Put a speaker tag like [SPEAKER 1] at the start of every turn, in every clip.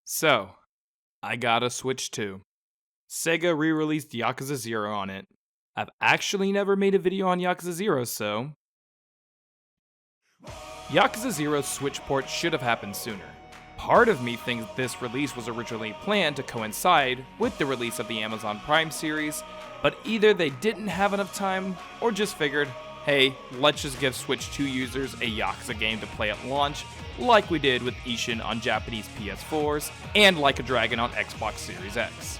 [SPEAKER 1] So, I got a Switch 2. Sega re-released Yakuza 0 on it. I've actually never made a video on Yakuza 0, so... Yakuza 0's Switch port should have happened sooner. Part of me thinks this release was originally planned to coincide with the release of the Amazon Prime series, but either they didn't have enough time, or just figured, hey, let's just give Switch 2 users a Yakuza game to play at launch, like we did with Ishin on Japanese PS4s, and Like a Dragon on Xbox Series X.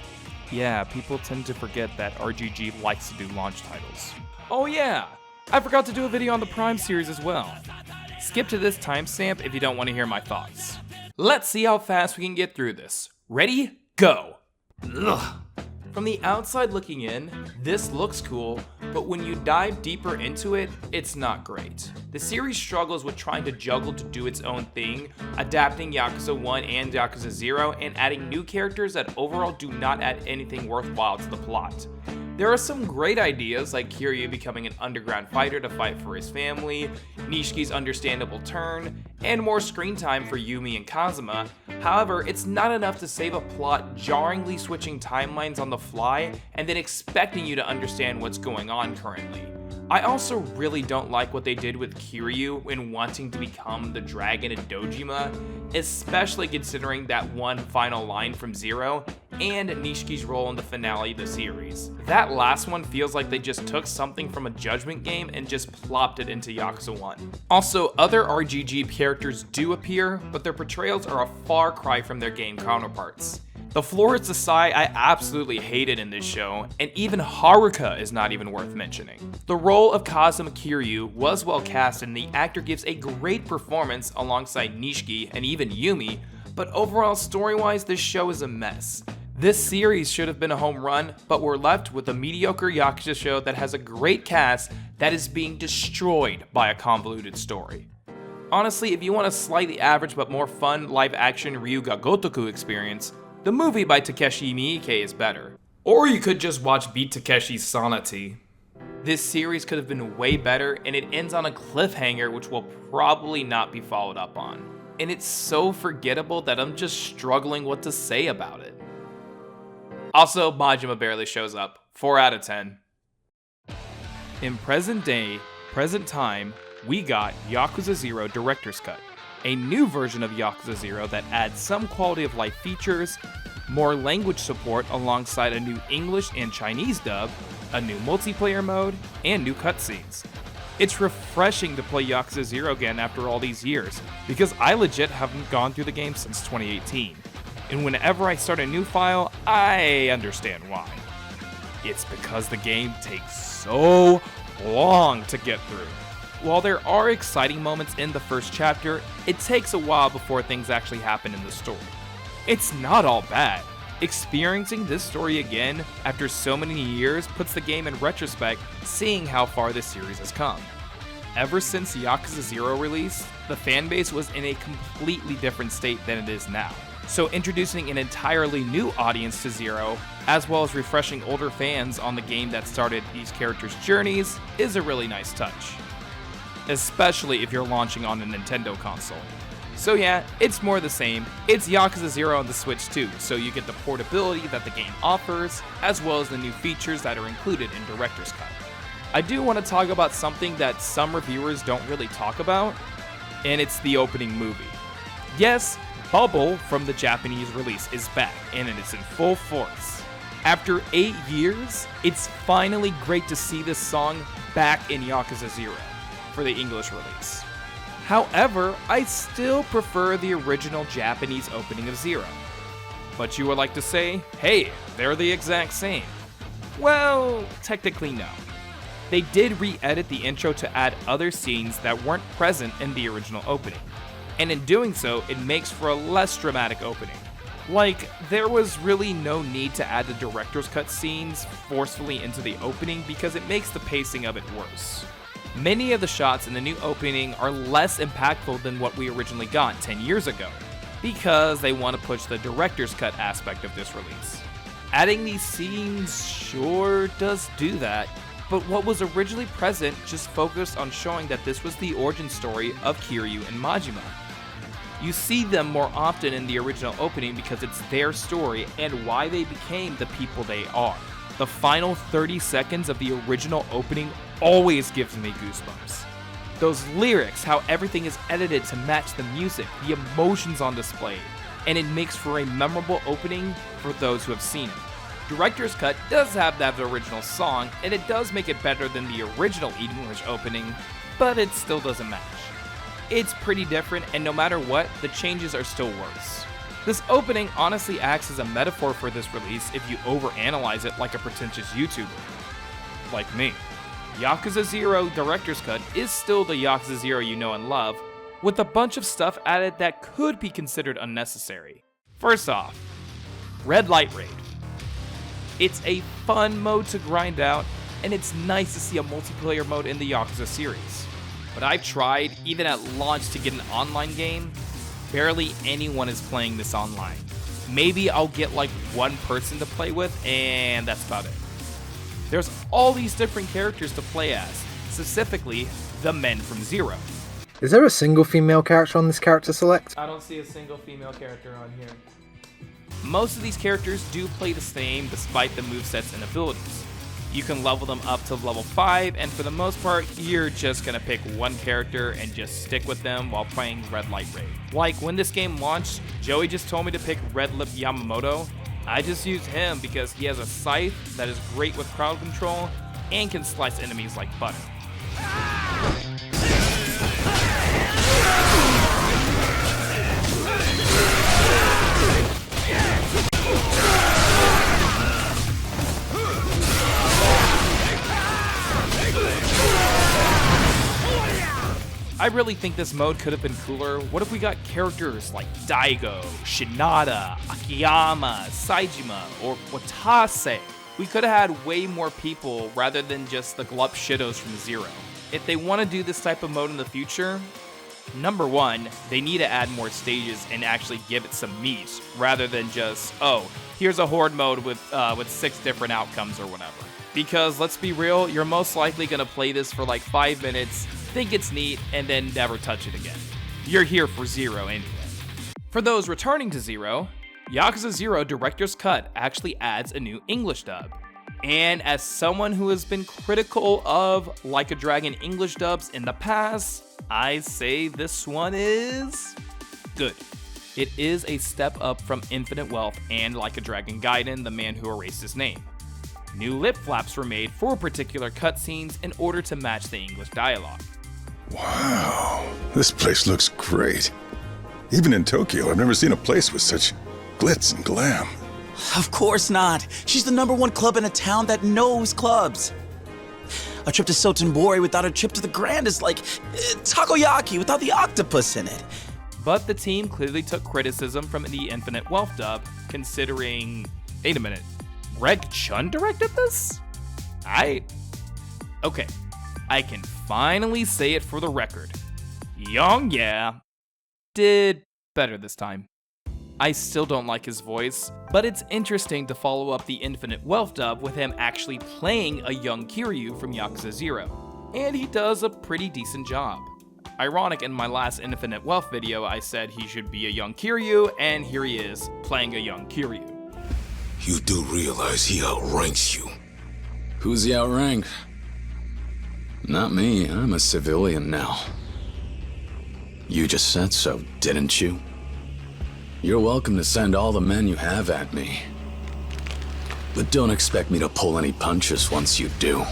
[SPEAKER 1] Yeah, people tend to forget that RGG likes to do launch titles. Oh yeah, I forgot to do a video on the Prime series as well. Skip to this timestamp if you don't want to hear my thoughts. Let's see how fast we can get through this. Ready? Go! Ugh. From the outside looking in, this looks cool, but when you dive deeper into it, it's not great. The series struggles with trying to juggle to do its own thing, adapting Yakuza 1 and Yakuza 0, and adding new characters that overall do not add anything worthwhile to the plot. There are some great ideas like Kiryu becoming an underground fighter to fight for his family, Nishiki's understandable turn, and more screen time for Yumi and Kazuma. However, it's not enough to save a plot jarringly switching timelines on the fly and then expecting you to understand what's going on currently. I also really don't like what they did with Kiryu in wanting to become the dragon in Dojima, especially considering that one final line from Zero and Nishiki's role in the finale of the series. That last one feels like they just took something from a Judgment game and just plopped it into Yakuza 1. Also, other RGG characters do appear, but their portrayals are a far cry from their game counterparts. The Florist Asai I absolutely hated in this show, and even Haruka is not even worth mentioning. The role of Kazuma Kiryu was well cast and the actor gives a great performance alongside Nishiki and even Yumi, but overall story-wise this show is a mess. This series should have been a home run, but we're left with a mediocre Yakuza show that has a great cast that is being destroyed by a convoluted story. Honestly, if you want a slightly average but more fun live-action Ryuga Gotoku experience, the movie by Takeshi Miike is better. Or you could just watch Beat Takeshi's Sonati. This series could have been way better, and it ends on a cliffhanger which will probably not be followed up on. And it's so forgettable that I'm just struggling what to say about it. Also, Majima barely shows up. 4 out of 10. In present day, present time, we got Yakuza 0 Director's Cut. A new version of Yakuza 0 that adds some quality of life features, more language support alongside a new English and Chinese dub, a new multiplayer mode, and new cutscenes. It's refreshing to play Yakuza 0 again after all these years, because I legit haven't gone through the game since 2018. And whenever I start a new file, I understand why. It's because the game takes so long to get through. While there are exciting moments in the first chapter, it takes a while before things actually happen in the story. It's not all bad. Experiencing this story again after so many years puts the game in retrospect, seeing how far this series has come. Ever since Yakuza 0 release, the fanbase was in a completely different state than it is now. So introducing an entirely new audience to Zero, as well as refreshing older fans on the game that started these characters' journeys, is a really nice touch. Especially if you're launching on a Nintendo console. So yeah, it's more the same. It's Yakuza 0 on the Switch too, so you get the portability that the game offers, as well as the new features that are included in Director's Cut. I do want to talk about something that some reviewers don't really talk about, and it's the opening movie. Yes, Bubble from the Japanese release is back, and it is in full force. After 8 years, it's finally great to see this song back in Yakuza 0. For the English release. However, I still prefer the original Japanese opening of Zero. But you would like to say, hey, they're the exact same. Well, technically no. They did re-edit the intro to add other scenes that weren't present in the original opening. And in doing so, it makes for a less dramatic opening. Like, there was really no need to add the director's cut scenes forcefully into the opening because it makes the pacing of it worse. Many of the shots in the new opening are less impactful than what we originally got 10 years ago, because they want to push the director's cut aspect of this release. Adding these scenes sure does do that, but what was originally present just focused on showing that this was the origin story of Kiryu and Majima. You see them more often in the original opening because it's their story and why they became the people they are. The final 30 seconds of the original opening always gives me goosebumps. Those lyrics, how everything is edited to match the music, the emotions on display, and it makes for a memorable opening for those who have seen it. Director's Cut does have that original song, and it does make it better than the original English opening, but it still doesn't match. It's pretty different, and no matter what, the changes are still worse. This opening honestly acts as a metaphor for this release if you overanalyze it like a pretentious YouTuber. Like me. Yakuza 0 Director's Cut is still the Yakuza 0 you know and love, with a bunch of stuff added that could be considered unnecessary. First off, Red Light Raid. It's a fun mode to grind out, and it's nice to see a multiplayer mode in the Yakuza series. But I've tried, even at launch, to get an online game. Barely anyone is playing this online. Maybe I'll get like one person to play with, and that's about it. There's all these different characters to play as, specifically the men from Zero.
[SPEAKER 2] Is there a single female character on this character select?
[SPEAKER 1] I don't see a single female character on here. Most of these characters do play the same despite the movesets and abilities. You can level them up to level 5, and for the most part, you're just gonna pick one character and just stick with them while playing Red Light Raid. Like when this game launched, Joey just told me to pick Red Lip Yamamoto. I just used him because he has a scythe that is great with crowd control and can slice enemies like butter. I really think this mode could have been cooler. What if we got characters like Daigo, Shinada, Akiyama, Saejima, or Watase? We could have had way more people rather than just the glup shittos from Zero. If they want to do this type of mode in the future, number one, they need to add more stages and actually give it some meat, rather than just, oh, here's a horde mode with 6 different outcomes or whatever. Because let's be real, you're most likely going to play this for like 5 minutes, think it's neat, and then never touch it again. You're here for Zero anyway. For those returning to Zero, Yakuza 0 Director's Cut actually adds a new English dub. And as someone who has been critical of Like a Dragon English dubs in the past, I say this one is good. It is a step up from Infinite Wealth and Like a Dragon Gaiden, the man who erased his name. New lip flaps were made for particular cutscenes in order to match the English dialogue.
[SPEAKER 3] Wow, this place looks great. Even in Tokyo, I've never seen a place with such glitz and glam.
[SPEAKER 4] Of course not. She's the #1 club in a town that knows clubs. A trip to Sotenbori without a trip to the Grand is like takoyaki without the octopus in it.
[SPEAKER 1] But the team clearly took criticism from the Infinite Wealth dub, considering... Wait a minute. Greg Chun directed this? Okay, I can finally say it for the record. Young Yeah did better this time. I still don't like his voice, but it's interesting to follow up the Infinite Wealth dub with him actually playing a young Kiryu from Yakuza 0, and he does a pretty decent job. Ironic, in my last Infinite Wealth video I said he should be a young Kiryu, and here he is, playing a young Kiryu.
[SPEAKER 5] You do realize he outranks you.
[SPEAKER 6] Who's he outrank? Not me, I'm a civilian now. You just said so, didn't you? You're welcome to send all the men you have at me. But don't expect me to pull any punches once you do.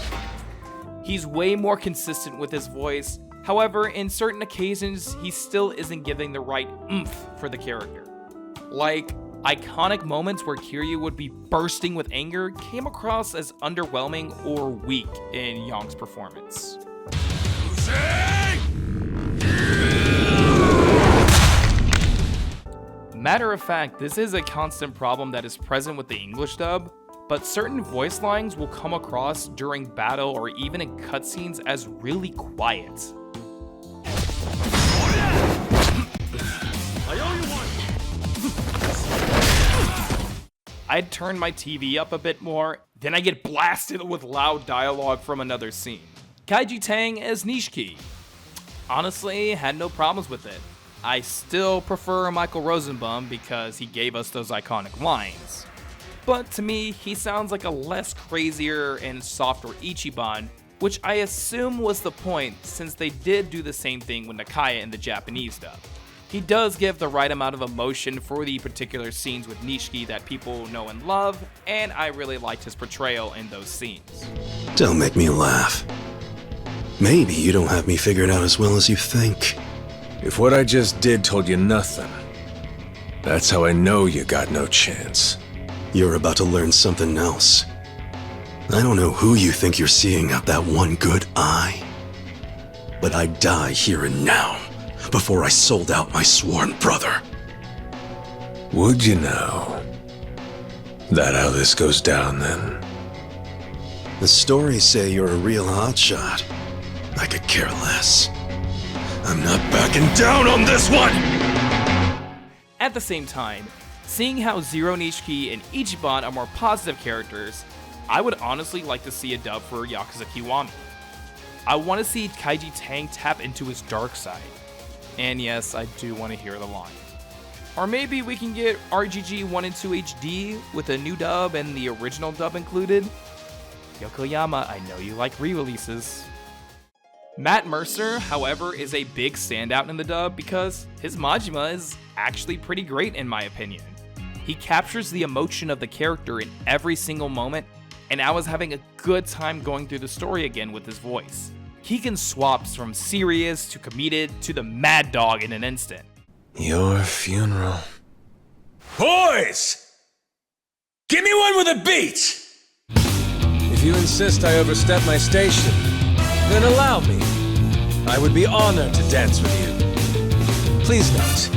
[SPEAKER 1] He's way more consistent with his voice, however, in certain occasions, he still isn't giving the right oomph for the character. Like, iconic moments where Kiryu would be bursting with anger came across as underwhelming or weak in Yong's performance. Matter of fact, this is a constant problem that is present with the English dub, but certain voice lines will come across during battle or even in cutscenes as really quiet. I'd turn my TV up a bit more, then I get blasted with loud dialogue from another scene. Kaiji Tang as Nishiki. Honestly, had no problems with it. I still prefer Michael Rosenbaum because he gave us those iconic lines. But to me, he sounds like a less crazier and softer Ichiban, which I assume was the point since they did do the same thing with Nakaya in the Japanese dub. He does give the right amount of emotion for the particular scenes with Nishiki that people know and love, and I really liked his portrayal in those scenes.
[SPEAKER 7] Don't make me laugh. Maybe you don't have me figured out as well as you think.
[SPEAKER 8] If what I just did told you nothing, that's how I know you got no chance.
[SPEAKER 7] You're about to learn something else. I don't know who you think you're seeing out that one good eye, but I'd die here and now before I sold out my sworn brother.
[SPEAKER 8] Would you know? That how this goes down then?
[SPEAKER 7] The stories say you're a real hotshot. I could care less. I'm not backing down on this one!
[SPEAKER 1] At the same time, seeing how Zero Nishiki and Ichiban are more positive characters, I would honestly like to see a dub for Yakuza Kiwami. I want to see Kaiji Tang tap into his dark side. And yes, I do want to hear the line. Or maybe we can get RGG 1 and 2 HD with a new dub and the original dub included. Yokoyama, I know you like re-releases. Matt Mercer, however, is a big standout in the dub because his Majima is actually pretty great in my opinion. He captures the emotion of the character in every single moment, and I was having a good time going through the story again with his voice. He can swaps from serious to comedic to the mad dog in an instant.
[SPEAKER 8] Your funeral.
[SPEAKER 5] Boys! Give me one with a beat!
[SPEAKER 8] If you insist I overstep my station, then allow me. I would be honored to dance with you. Please note,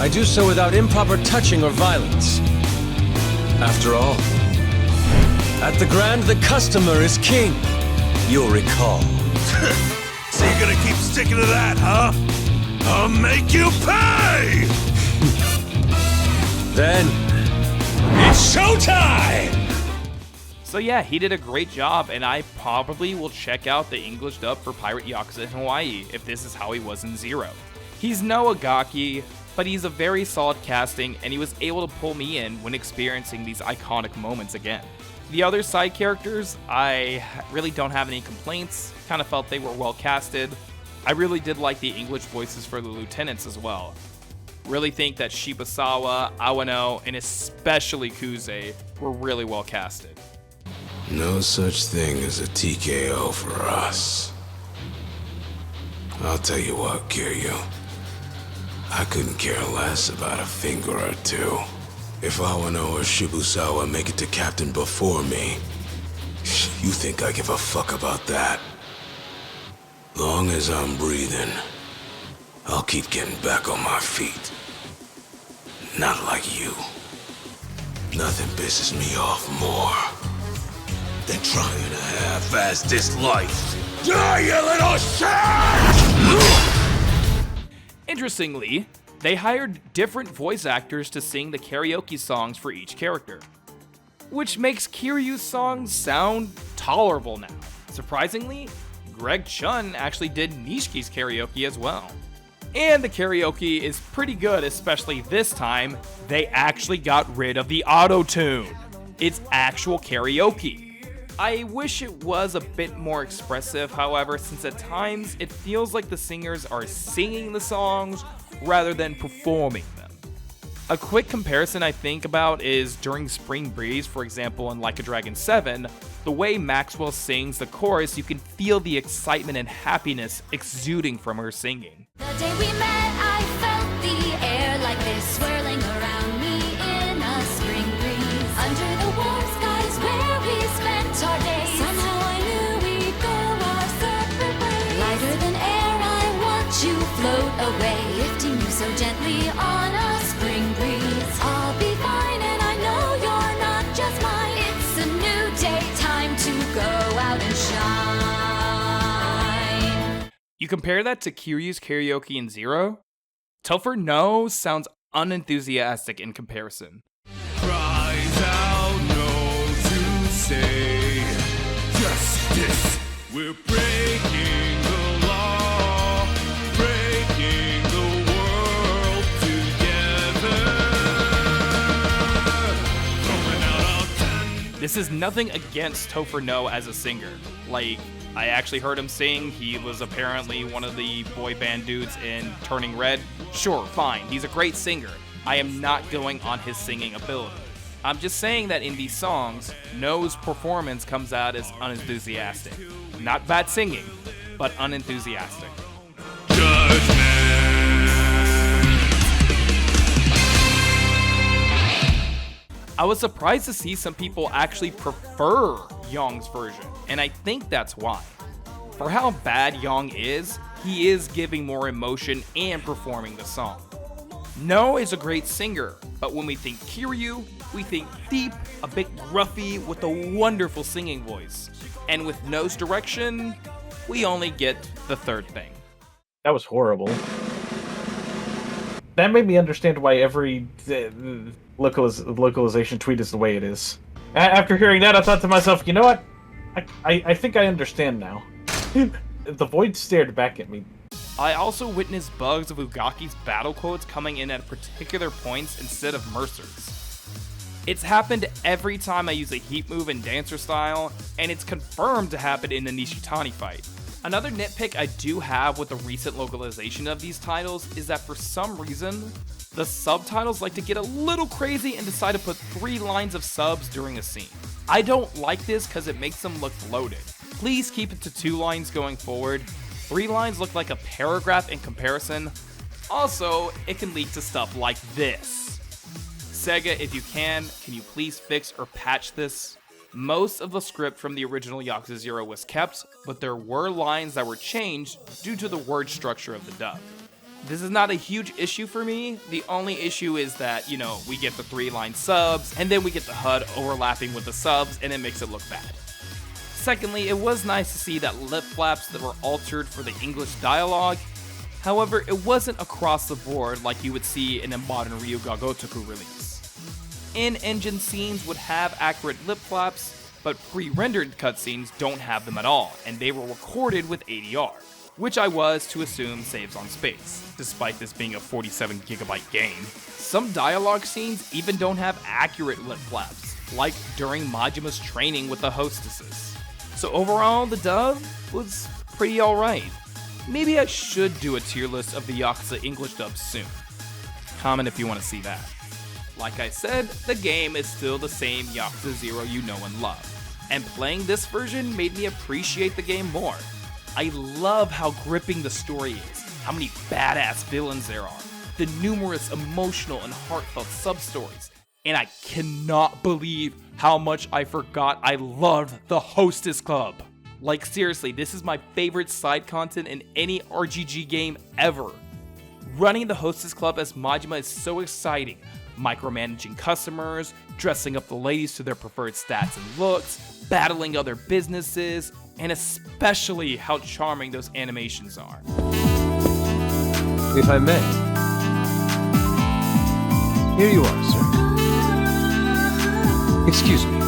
[SPEAKER 8] I do so without improper touching or violence. After all, at the Grand, the customer is king. You'll recall.
[SPEAKER 5] So you're gonna keep sticking to that, huh? I'll make you pay!
[SPEAKER 8] Then,
[SPEAKER 5] It's showtime!
[SPEAKER 1] So yeah, he did a great job, and I probably will check out the English dub for Pirate Yakuza in Hawaii if this is how he was in Zero. He's no Agaki, but he's a very solid casting, and he was able to pull me in when experiencing these iconic moments again. The other side characters, I really don't have any complaints, kind of felt they were well casted. I really did like the English voices for the lieutenants as well. Really think that Shibusawa, Awano, and especially Kuze were really well casted.
[SPEAKER 5] No such thing as a TKO for us. I'll tell you what, Kiryu. I couldn't care less about a finger or two. If Awano or Shibusawa make it to captain before me, you think I give a fuck about that? Long as I'm breathing, I'll keep getting back on my feet. Not like you. Nothing pisses me off more than trying to half-ass this life. Die, you little shit!
[SPEAKER 1] Interestingly, they hired different voice actors to sing the karaoke songs for each character, which makes Kiryu's songs sound tolerable now. Surprisingly, Greg Chun actually did Nishiki's karaoke as well. And the karaoke is pretty good, especially this time, they actually got rid of the auto-tune. It's actual karaoke. I wish it was a bit more expressive, however, since at times it feels like the singers are singing the songs rather than performing them. A quick comparison I think about is during Spring Breeze, for example in Like a Dragon 7, the way Maxwell sings the chorus, you can feel the excitement and happiness exuding from her singing.
[SPEAKER 9] The day we met, I felt the air like this swirling around me in a spring breeze. Under the warm skies where we spent our days, somehow I knew we'd go our separate ways. Lighter than air, I watch you float away, lifting you so gently on a spring breeze. I'll be fine and I know you're not just mine. It's a new day, time to go out and shine.
[SPEAKER 1] You compare that to Kiryu's karaoke in Zero? Topher No sounds unenthusiastic in comparison.
[SPEAKER 5] Cries out no to say justice. We're breaking the law, breaking the world.
[SPEAKER 1] This is nothing against Topher No as a singer. Like, I actually heard him sing. He was apparently one of the boy band dudes in Turning Red. Sure, fine. He's a great singer. I am not going on his singing ability. I'm just saying that in these songs, No's performance comes out as unenthusiastic. Not bad singing, but unenthusiastic. I was surprised to see some people actually prefer Young's version, and I think that's why. For how bad Young is, he is giving more emotion and performing the song. No is a great singer, but when we think Kiryu, we think deep, a bit gruffy, with a wonderful singing voice. And with No's direction, we only get the third thing.
[SPEAKER 10] That was horrible. That made me understand why every localization tweet is the way it is. After hearing that, I thought to myself, you know what? I think I understand now. The void stared back at me.
[SPEAKER 1] I also witnessed bugs of Ugaki's battle quotes coming in at particular points instead of Mercer's. It's happened every time I use a heat move in Dancer style, and it's confirmed to happen in the Nishitani fight. Another nitpick I do have with the recent localization of these titles is that for some reason, the subtitles like to get a little crazy and decide to put 3 lines of subs during a scene. I don't like this because it makes them look bloated. Please keep it to 2 lines going forward. 3 lines look like a paragraph in comparison. Also, it can lead to stuff like this. Sega, if you can you please fix or patch this? Most of the script from the original Yakuza 0 was kept, but there were lines that were changed due to the word structure of the dub. This is not a huge issue for me. The only issue is that, we get the 3-line subs, and then we get the HUD overlapping with the subs, and it makes it look bad. Secondly, it was nice to see that lip flaps that were altered for the English dialogue. However, it wasn't across the board like you would see in a modern Ryuga Gotoku release. In-engine scenes would have accurate lip flaps, but pre-rendered cutscenes don't have them at all, and they were recorded with ADR, which I was to assume saves on space, despite this being a 47GB game. Some dialogue scenes even don't have accurate lip flaps, like during Majima's training with the hostesses. So overall, the dub was pretty alright. Maybe I should do a tier list of the Yakuza English dubs soon. Comment if you want to see that. Like I said, the game is still the same Yakuza 0 you know and love, and playing this version made me appreciate the game more. I love how gripping the story is, how many badass villains there are, the numerous emotional and heartfelt sub-stories, and I cannot believe how much I forgot I loved the Hostess Club. Like seriously, this is my favorite side content in any RGG game ever. Running the Hostess Club as Majima is so exciting. Micromanaging customers, dressing up the ladies to their preferred stats and looks, battling other businesses, and especially how charming those animations are.
[SPEAKER 8] If I may. Here you are, sir. Excuse me.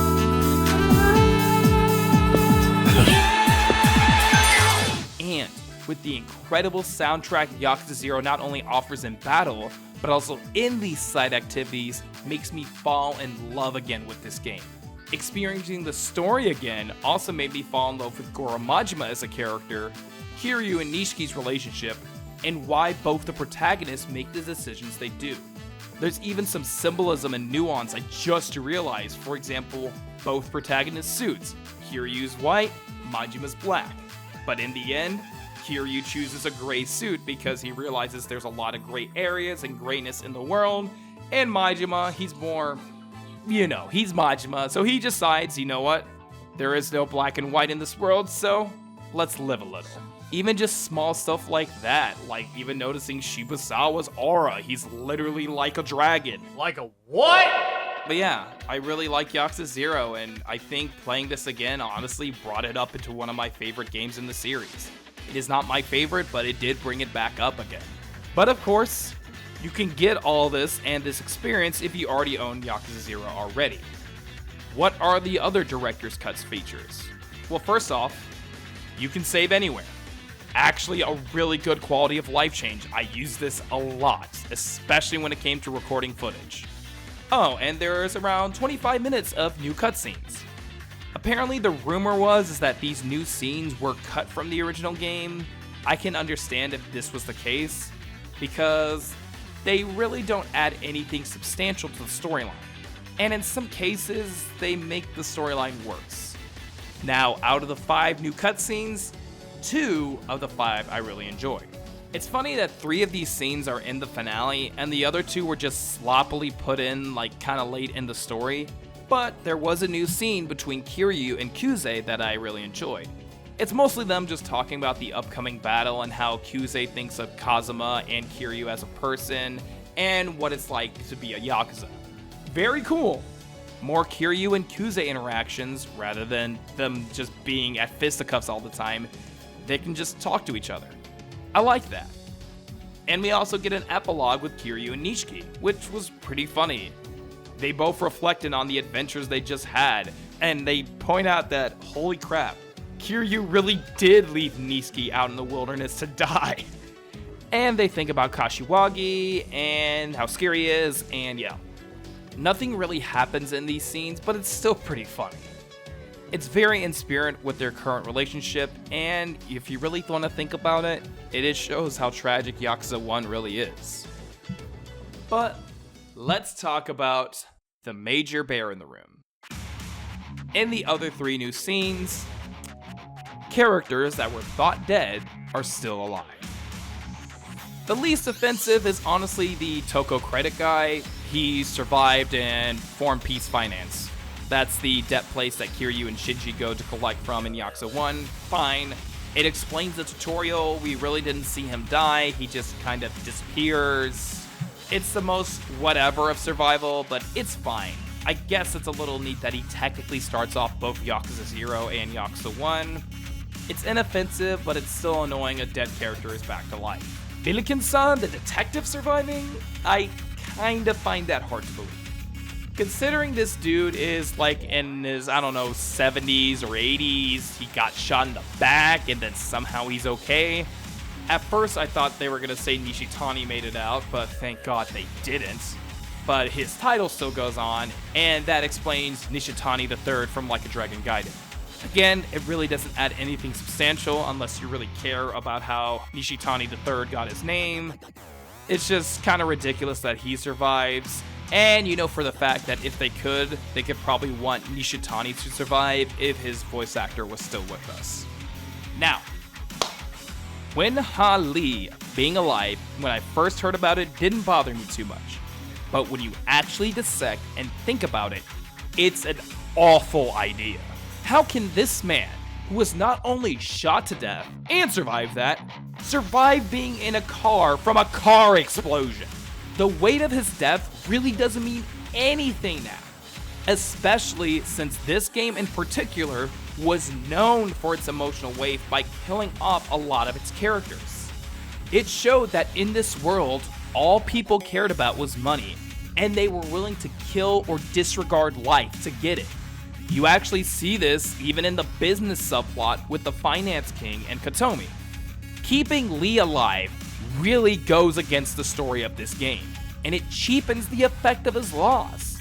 [SPEAKER 1] And with the incredible soundtrack Yakuza 0 not only offers in battle, but also in these side activities, makes me fall in love again with this game. Experiencing the story again also made me fall in love with Goro Majima as a character, Kiryu and Nishiki's relationship, and why both the protagonists make the decisions they do. There's even some symbolism and nuance I just realized. For example, both protagonists' suits. Kiryu's white, Majima's black. But in the end, Kiryu chooses a gray suit because he realizes there's a lot of gray areas and grayness in the world, and Majima, he's more, he's Majima, so he decides, you know what, there is no black and white in this world, so let's live a little. Even just small stuff like that, like even noticing Shibusawa's aura, he's literally like a dragon.
[SPEAKER 10] Like a what?
[SPEAKER 1] But yeah, I really like Yakuza 0, and I think playing this again honestly brought it up into one of my favorite games in the series. It is not my favorite, but it did bring it back up again. But of course, you can get all this and this experience if you already own Yakuza 0 already. What are the other Director's Cuts features? Well, first off, you can save anywhere. Actually, a really good quality of life change. I used this a lot, especially when it came to recording footage. Oh, and there's around 25 minutes of new cutscenes. Apparently the rumor is that these new scenes were cut from the original game. I can understand if this was the case, because they really don't add anything substantial to the storyline. And in some cases, they make the storyline worse. Now, out of the 5 new cutscenes, 2 of the 5 I really enjoyed. It's funny that 3 of these scenes are in the finale, and the other 2 were just sloppily put in like kinda late in the story. But there was a new scene between Kiryu and Kuze that I really enjoyed. It's mostly them just talking about the upcoming battle and how Kuze thinks of Kazuma and Kiryu as a person, and what it's like to be a Yakuza. Very cool. More Kiryu and Kuze interactions, rather than them just being at fisticuffs all the time. They can just talk to each other. I like that. And we also get an epilogue with Kiryu and Nishiki, which was pretty funny. They both reflected on the adventures they just had, and they point out that, holy crap, Kiryu really did leave Nishiki out in the wilderness to die. And they think about Kashiwagi, and how scary he is, and yeah. Nothing really happens in these scenes, but it's still pretty funny. It's very in spirit with their current relationship, and if you really want to think about it, it shows how tragic Yakuza 1 really is. But let's talk about the major bear in the room. In the other 3 new scenes, characters that were thought dead are still alive. The least offensive is honestly the Toko credit guy. He survived and formed Peace Finance. That's the debt place that Kiryu and Shinji go to collect from in Yakuza 1. Fine. It explains the tutorial. We really didn't see him die. He just kind of disappears. It's the most whatever of survival, but it's fine. I guess it's a little neat that he technically starts off both Yakuza 0 and Yakuza 1. It's inoffensive, but it's still annoying a dead character is back to life. Milliken-san, the detective surviving? I kinda find that hard to believe. Considering this dude is like in his, 70s or 80s, he got shot in the back and then somehow he's okay. At first, I thought they were going to say Nishitani made it out, but thank God they didn't. But his title still goes on, and that explains Nishitani III from Like a Dragon Gaiden. Again, it really doesn't add anything substantial unless you really care about how Nishitani III got his name. It's just kind of ridiculous that he survives. And you know for the fact that if they could probably want Nishitani to survive if his voice actor was still with us. Now, Wen Ha Lee being alive, when I first heard about it, didn't bother me too much. But when you actually dissect and think about it, it's an awful idea. How can this man, who was not only shot to death and survived that, survive being in a car from a car explosion? The weight of his death really doesn't mean anything now. Especially since this game in particular was known for its emotional weight by killing off a lot of its characters. It showed that in this world, all people cared about was money, and they were willing to kill or disregard life to get it. You actually see this even in the business subplot with the Finance King and Katomi. Keeping Lee alive really goes against the story of this game, and it cheapens the effect of his loss.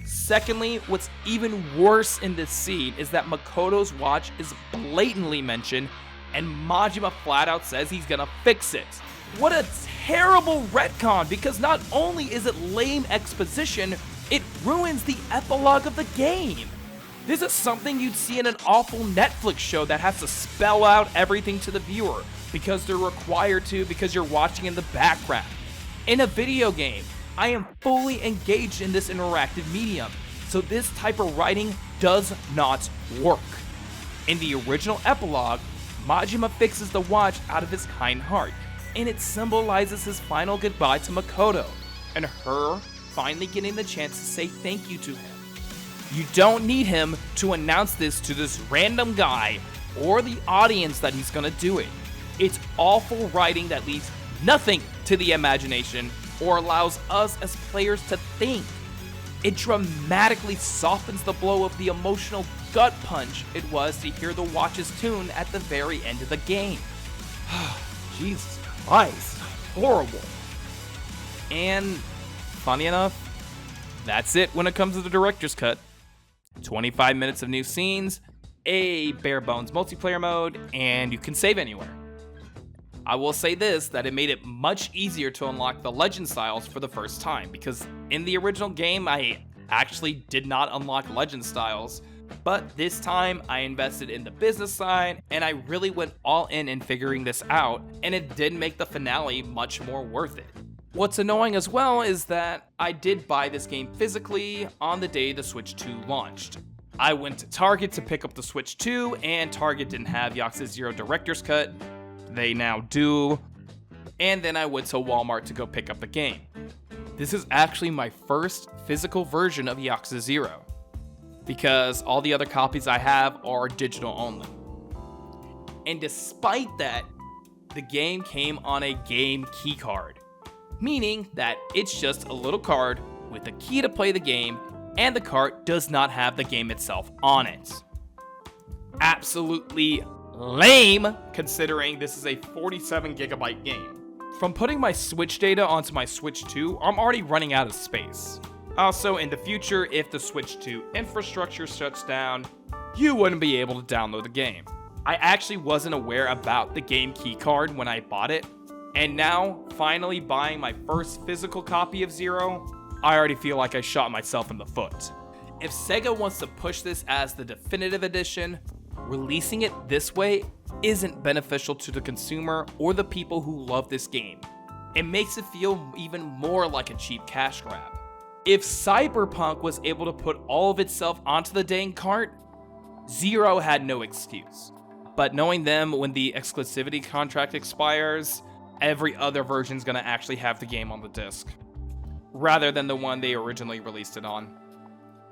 [SPEAKER 1] Secondly, what's even worse in this scene is that Makoto's watch is blatantly mentioned, and Majima flat out says he's gonna fix it. What a terrible retcon, because not only is it lame exposition, it ruins the epilogue of the game. This is something you'd see in an awful Netflix show that has to spell out everything to the viewer, because they're required to, because you're watching in the background. In a video game, I am fully engaged in this interactive medium, so this type of writing does not work. In the original epilogue, Majima fixes the watch out of his kind heart, and it symbolizes his final goodbye to Makoto, and her finally getting the chance to say thank you to him. You don't need him to announce this to this random guy or the audience that he's gonna do it. It's awful writing that leaves nothing to the imagination or allows us as players to think. It dramatically softens the blow of the emotional gut punch it was to hear the watch's tune at the very end of the game. Jesus Christ, horrible. And funny enough, that's it when it comes to the director's cut. 25 minutes of new scenes, a bare bones multiplayer mode, and you can save anywhere. I will say this, that it made it much easier to unlock the legend styles for the first time, because in the original game I actually did not unlock legend styles, but this time I invested in the business side and I really went all in figuring this out, and it did make the finale much more worth it. What's annoying as well is that I did buy this game physically on the day the Switch 2 launched. I went to Target to pick up the Switch 2 and Target didn't have Yakuza 0 Director's Cut. They now do. And then I went to Walmart to go pick up the game. This is actually my first physical version of Yakuza 0, because all the other copies I have are digital only. And despite that, the game came on a game key card, meaning that it's just a little card with a key to play the game, and the card does not have the game itself on it. Absolutely lame, considering this is a 47 gigabyte game. From putting my Switch data onto my Switch 2, I'm already running out of space. Also, in the future, if the Switch 2 infrastructure shuts down, you wouldn't be able to download the game. I actually wasn't aware about the game key card when I bought it, and now, finally buying my first physical copy of Zero, I already feel like I shot myself in the foot. If Sega wants to push this as the definitive edition, releasing it this way isn't beneficial to the consumer or the people who love this game. It makes it feel even more like a cheap cash grab. If Cyberpunk was able to put all of itself onto the dang cart, Zero had no excuse. But knowing them, when the exclusivity contract expires, every other version's gonna actually have the game on the disc, rather than the one they originally released it on.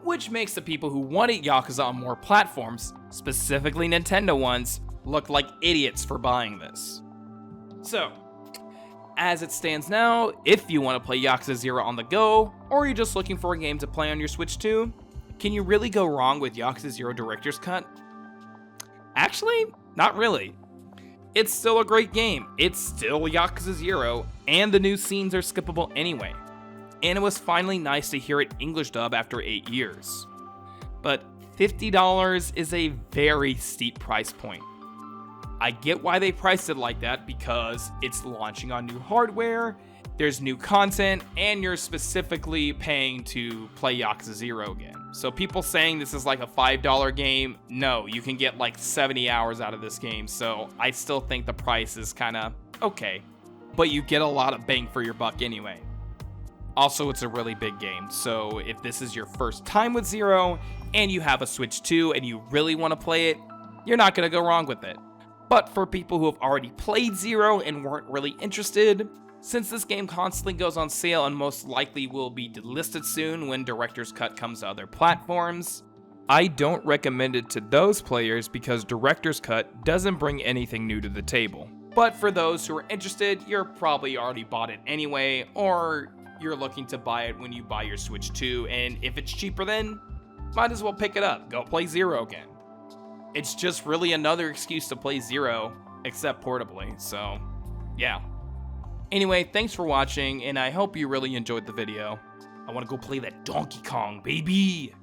[SPEAKER 1] Which makes the people who wanted Yakuza on more platforms, specifically Nintendo ones, look like idiots for buying this. So, as it stands now, if you want to play Yakuza 0 on the go, or you're just looking for a game to play on your Switch 2, can you really go wrong with Yakuza 0 Director's Cut? Actually, not really. It's still a great game, it's still Yakuza 0, and the new scenes are skippable anyway. And it was finally nice to hear it English dub after 8 years. But $50 is a very steep price point. I get why they priced it like that, because it's launching on new hardware, there's new content, and you're specifically paying to play Yakuza 0 again. So people saying this is like a $5 game, no, you can get like 70 hours out of this game, so I still think the price is kinda okay. But you get a lot of bang for your buck anyway. Also, it's a really big game, so if this is your first time with Zero, and you have a Switch 2 and you really want to play it, you're not going to go wrong with it. But for people who have already played Zero and weren't really interested, since this game constantly goes on sale and most likely will be delisted soon when Director's Cut comes to other platforms, I don't recommend it to those players because Director's Cut doesn't bring anything new to the table. But for those who are interested, you're probably already bought it anyway, or you're looking to buy it when you buy your Switch 2, and if it's cheaper then, might as well pick it up, go play Zero again. It's just really another excuse to play Zero, except portably, so yeah. Anyway, thanks for watching, and I hope you really enjoyed the video. I want to go play that Donkey Kong, baby!